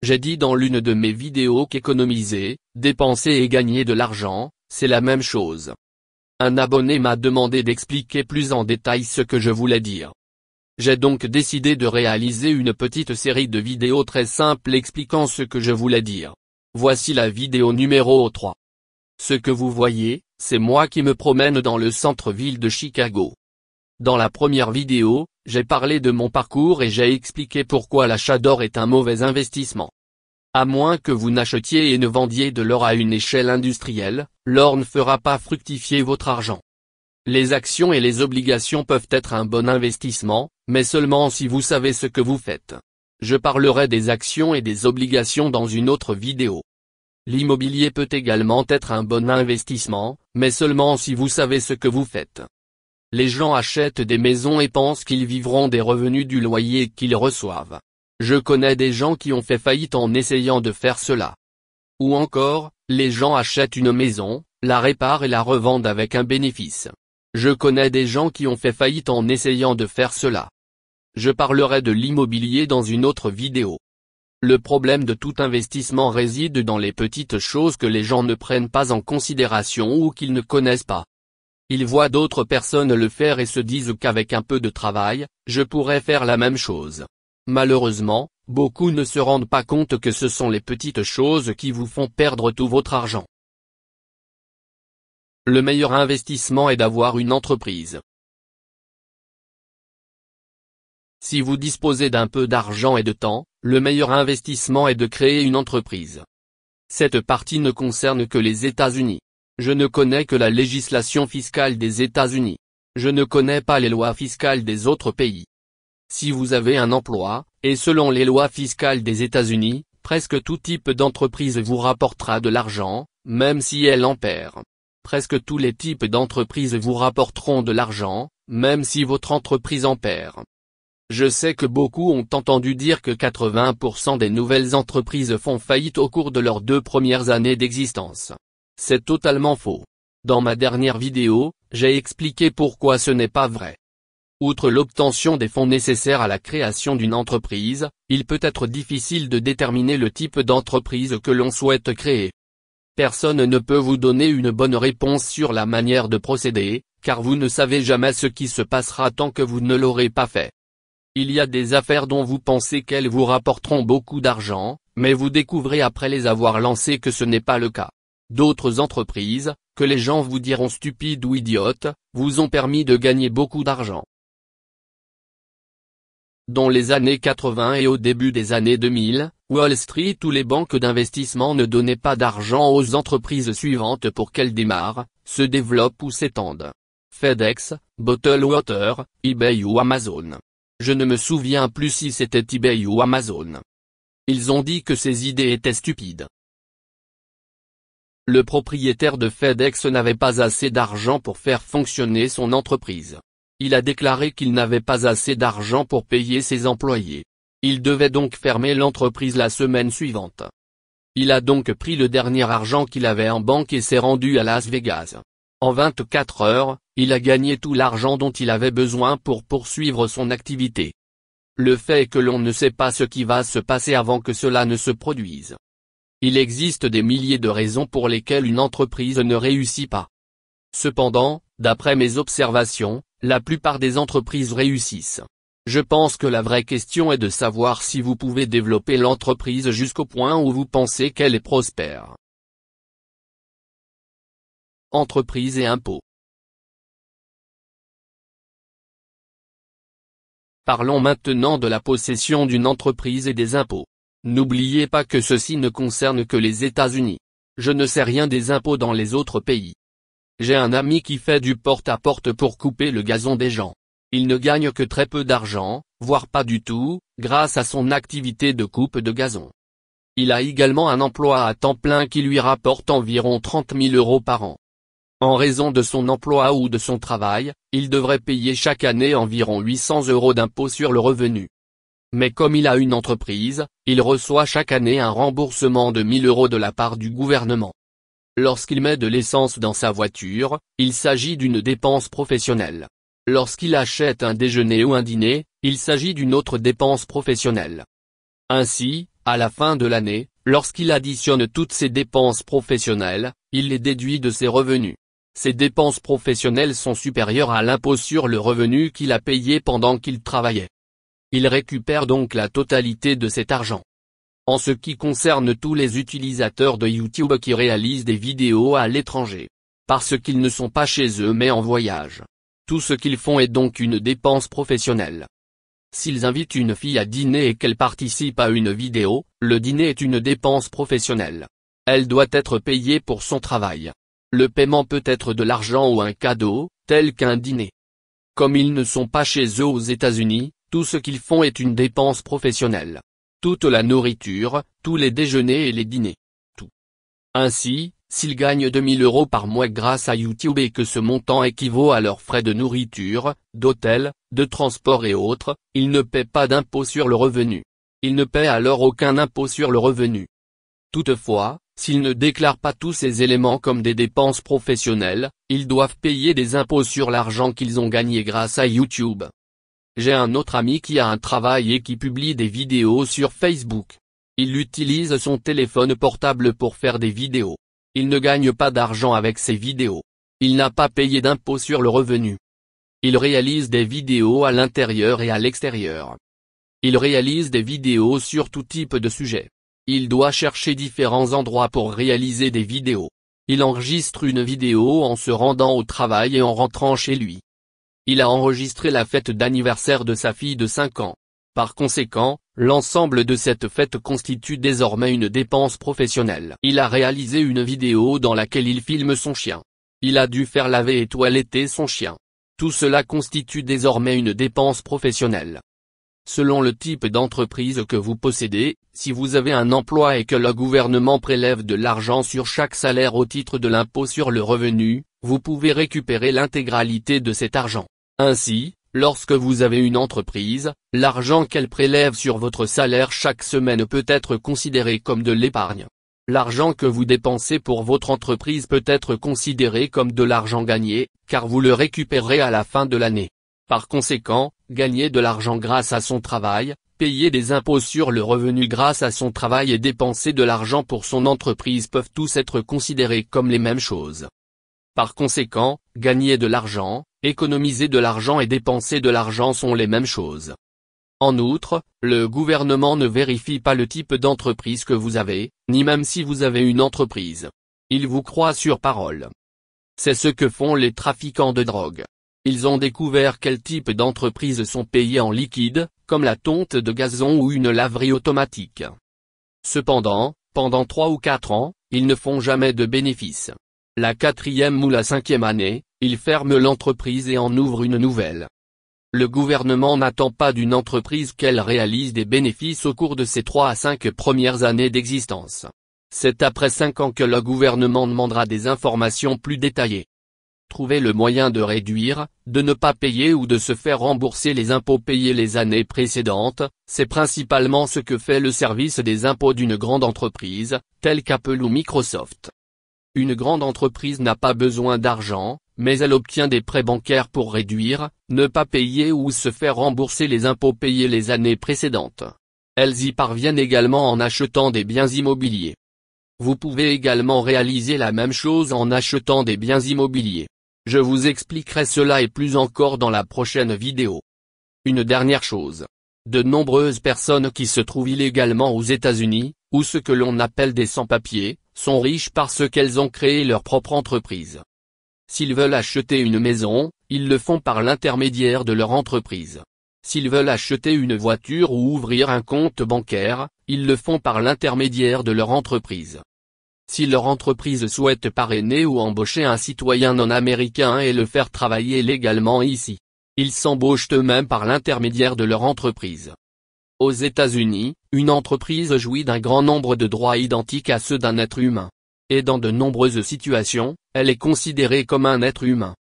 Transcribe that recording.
J'ai dit dans l'une de mes vidéos qu'économiser, dépenser et gagner de l'argent, c'est la même chose. Un abonné m'a demandé d'expliquer plus en détail ce que je voulais dire. J'ai donc décidé de réaliser une petite série de vidéos très simples expliquant ce que je voulais dire. Voici la vidéo numéro 3. Ce que vous voyez, c'est moi qui me promène dans le centre-ville de Chicago. Dans la première vidéo, j'ai parlé de mon parcours et j'ai expliqué pourquoi l'achat d'or est un mauvais investissement. À moins que vous n'achetiez et ne vendiez de l'or à une échelle industrielle, l'or ne fera pas fructifier votre argent. Les actions et les obligations peuvent être un bon investissement, mais seulement si vous savez ce que vous faites. Je parlerai des actions et des obligations dans une autre vidéo. L'immobilier peut également être un bon investissement, mais seulement si vous savez ce que vous faites. Les gens achètent des maisons et pensent qu'ils vivront des revenus du loyer qu'ils reçoivent. Je connais des gens qui ont fait faillite en essayant de faire cela. Ou encore, les gens achètent une maison, la réparent et la revendent avec un bénéfice. Je connais des gens qui ont fait faillite en essayant de faire cela. Je parlerai de l'immobilier dans une autre vidéo. Le problème de tout investissement réside dans les petites choses que les gens ne prennent pas en considération ou qu'ils ne connaissent pas. Ils voient d'autres personnes le faire et se disent qu'avec un peu de travail, je pourrais faire la même chose. Malheureusement, beaucoup ne se rendent pas compte que ce sont les petites choses qui vous font perdre tout votre argent. Le meilleur investissement est d'avoir une entreprise. Si vous disposez d'un peu d'argent et de temps, le meilleur investissement est de créer une entreprise. Cette partie ne concerne que les États-Unis. Je ne connais que la législation fiscale des États-Unis. Je ne connais pas les lois fiscales des autres pays. Si vous avez un emploi, et selon les lois fiscales des États-Unis, presque tout type d'entreprise vous rapportera de l'argent, même si elle en perd. Presque tous les types d'entreprises vous rapporteront de l'argent, même si votre entreprise en perd. Je sais que beaucoup ont entendu dire que 80% des nouvelles entreprises font faillite au cours de leurs 2 premières années d'existence. C'est totalement faux. Dans ma dernière vidéo, j'ai expliqué pourquoi ce n'est pas vrai. Outre l'obtention des fonds nécessaires à la création d'une entreprise, il peut être difficile de déterminer le type d'entreprise que l'on souhaite créer. Personne ne peut vous donner une bonne réponse sur la manière de procéder, car vous ne savez jamais ce qui se passera tant que vous ne l'aurez pas fait. Il y a des affaires dont vous pensez qu'elles vous rapporteront beaucoup d'argent, mais vous découvrez après les avoir lancées que ce n'est pas le cas. D'autres entreprises, que les gens vous diront stupides ou idiotes, vous ont permis de gagner beaucoup d'argent. Dans les années 80 et au début des années 2000, Wall Street ou les banques d'investissement ne donnaient pas d'argent aux entreprises suivantes pour qu'elles démarrent, se développent ou s'étendent. FedEx, Bottled Water, eBay ou Amazon. Je ne me souviens plus si c'était eBay ou Amazon. Ils ont dit que ces idées étaient stupides. Le propriétaire de FedEx n'avait pas assez d'argent pour faire fonctionner son entreprise. Il a déclaré qu'il n'avait pas assez d'argent pour payer ses employés. Il devait donc fermer l'entreprise la semaine suivante. Il a donc pris le dernier argent qu'il avait en banque et s'est rendu à Las Vegas. En 24 heures, il a gagné tout l'argent dont il avait besoin pour poursuivre son activité. Le fait est que l'on ne sait pas ce qui va se passer avant que cela ne se produise. Il existe des milliers de raisons pour lesquelles une entreprise ne réussit pas. Cependant, d'après mes observations, la plupart des entreprises réussissent. Je pense que la vraie question est de savoir si vous pouvez développer l'entreprise jusqu'au point où vous pensez qu'elle est prospère. Entreprise et impôts. Parlons maintenant de la possession d'une entreprise et des impôts. N'oubliez pas que ceci ne concerne que les États-Unis. Je ne sais rien des impôts dans les autres pays. J'ai un ami qui fait du porte-à-porte pour couper le gazon des gens. Il ne gagne que très peu d'argent, voire pas du tout, grâce à son activité de coupe de gazon. Il a également un emploi à temps plein qui lui rapporte environ 30 000 € par an. En raison de son emploi ou de son travail, il devrait payer chaque année environ 800 € d'impôt sur le revenu. Mais comme il a une entreprise, il reçoit chaque année un remboursement de 1 000 € de la part du gouvernement. Lorsqu'il met de l'essence dans sa voiture, il s'agit d'une dépense professionnelle. Lorsqu'il achète un déjeuner ou un dîner, il s'agit d'une autre dépense professionnelle. Ainsi, à la fin de l'année, lorsqu'il additionne toutes ses dépenses professionnelles, il les déduit de ses revenus. Ses dépenses professionnelles sont supérieures à l'impôt sur le revenu qu'il a payé pendant qu'il travaillait. Il récupère donc la totalité de cet argent. En ce qui concerne tous les utilisateurs de YouTube qui réalisent des vidéos à l'étranger, parce qu'ils ne sont pas chez eux mais en voyage, tout ce qu'ils font est donc une dépense professionnelle. S'ils invitent une fille à dîner et qu'elle participe à une vidéo, le dîner est une dépense professionnelle. Elle doit être payée pour son travail. Le paiement peut être de l'argent ou un cadeau, tel qu'un dîner. Comme ils ne sont pas chez eux aux États-Unis, tout ce qu'ils font est une dépense professionnelle. Toute la nourriture, tous les déjeuners et les dîners. Tout. Ainsi, s'ils gagnent 2000 € par mois grâce à YouTube et que ce montant équivaut à leurs frais de nourriture, d'hôtel, de transport et autres, ils ne paient pas d'impôt sur le revenu. Ils ne paient alors aucun impôt sur le revenu. Toutefois, s'ils ne déclarent pas tous ces éléments comme des dépenses professionnelles, ils doivent payer des impôts sur l'argent qu'ils ont gagné grâce à YouTube. J'ai un autre ami qui a un travail et qui publie des vidéos sur Facebook. Il utilise son téléphone portable pour faire des vidéos. Il ne gagne pas d'argent avec ses vidéos. Il n'a pas payé d'impôt sur le revenu. Il réalise des vidéos à l'intérieur et à l'extérieur. Il réalise des vidéos sur tout type de sujets. Il doit chercher différents endroits pour réaliser des vidéos. Il enregistre une vidéo en se rendant au travail et en rentrant chez lui. Il a enregistré la fête d'anniversaire de sa fille de 5 ans. Par conséquent, l'ensemble de cette fête constitue désormais une dépense professionnelle. Il a réalisé une vidéo dans laquelle il filme son chien. Il a dû faire laver et toiletter son chien. Tout cela constitue désormais une dépense professionnelle. Selon le type d'entreprise que vous possédez, si vous avez un emploi et que le gouvernement prélève de l'argent sur chaque salaire au titre de l'impôt sur le revenu, vous pouvez récupérer l'intégralité de cet argent. Ainsi, lorsque vous avez une entreprise, l'argent qu'elle prélève sur votre salaire chaque semaine peut être considéré comme de l'épargne. L'argent que vous dépensez pour votre entreprise peut être considéré comme de l'argent gagné, car vous le récupérez à la fin de l'année. Par conséquent, gagner de l'argent grâce à son travail, payer des impôts sur le revenu grâce à son travail et dépenser de l'argent pour son entreprise peuvent tous être considérés comme les mêmes choses. Par conséquent, gagner de l'argent, économiser de l'argent et dépenser de l'argent sont les mêmes choses. En outre, le gouvernement ne vérifie pas le type d'entreprise que vous avez, ni même si vous avez une entreprise. Il vous croit sur parole. C'est ce que font les trafiquants de drogue. Ils ont découvert quel type d'entreprises sont payées en liquide, comme la tonte de gazon ou une laverie automatique. Cependant, pendant 3 ou 4 ans, ils ne font jamais de bénéfices. La 4e ou la 5e année, ils ferment l'entreprise et en ouvrent une nouvelle. Le gouvernement n'attend pas d'une entreprise qu'elle réalise des bénéfices au cours de ses 3 à 5 premières années d'existence. C'est après 5 ans que le gouvernement demandera des informations plus détaillées. Trouver le moyen de réduire, de ne pas payer ou de se faire rembourser les impôts payés les années précédentes, c'est principalement ce que fait le service des impôts d'une grande entreprise, telle qu'Apple ou Microsoft. Une grande entreprise n'a pas besoin d'argent, mais elle obtient des prêts bancaires pour réduire, ne pas payer ou se faire rembourser les impôts payés les années précédentes. Elles y parviennent également en achetant des biens immobiliers. Vous pouvez également réaliser la même chose en achetant des biens immobiliers. Je vous expliquerai cela et plus encore dans la prochaine vidéo. Une dernière chose. De nombreuses personnes qui se trouvent illégalement aux États-Unis, ou ce que l'on appelle des sans-papiers, sont riches parce qu'elles ont créé leur propre entreprise. S'ils veulent acheter une maison, ils le font par l'intermédiaire de leur entreprise. S'ils veulent acheter une voiture ou ouvrir un compte bancaire, ils le font par l'intermédiaire de leur entreprise. Si leur entreprise souhaite parrainer ou embaucher un citoyen non américain et le faire travailler légalement ici, ils s'embauchent eux-mêmes par l'intermédiaire de leur entreprise. Aux États-Unis, une entreprise jouit d'un grand nombre de droits identiques à ceux d'un être humain. Et dans de nombreuses situations, elle est considérée comme un être humain.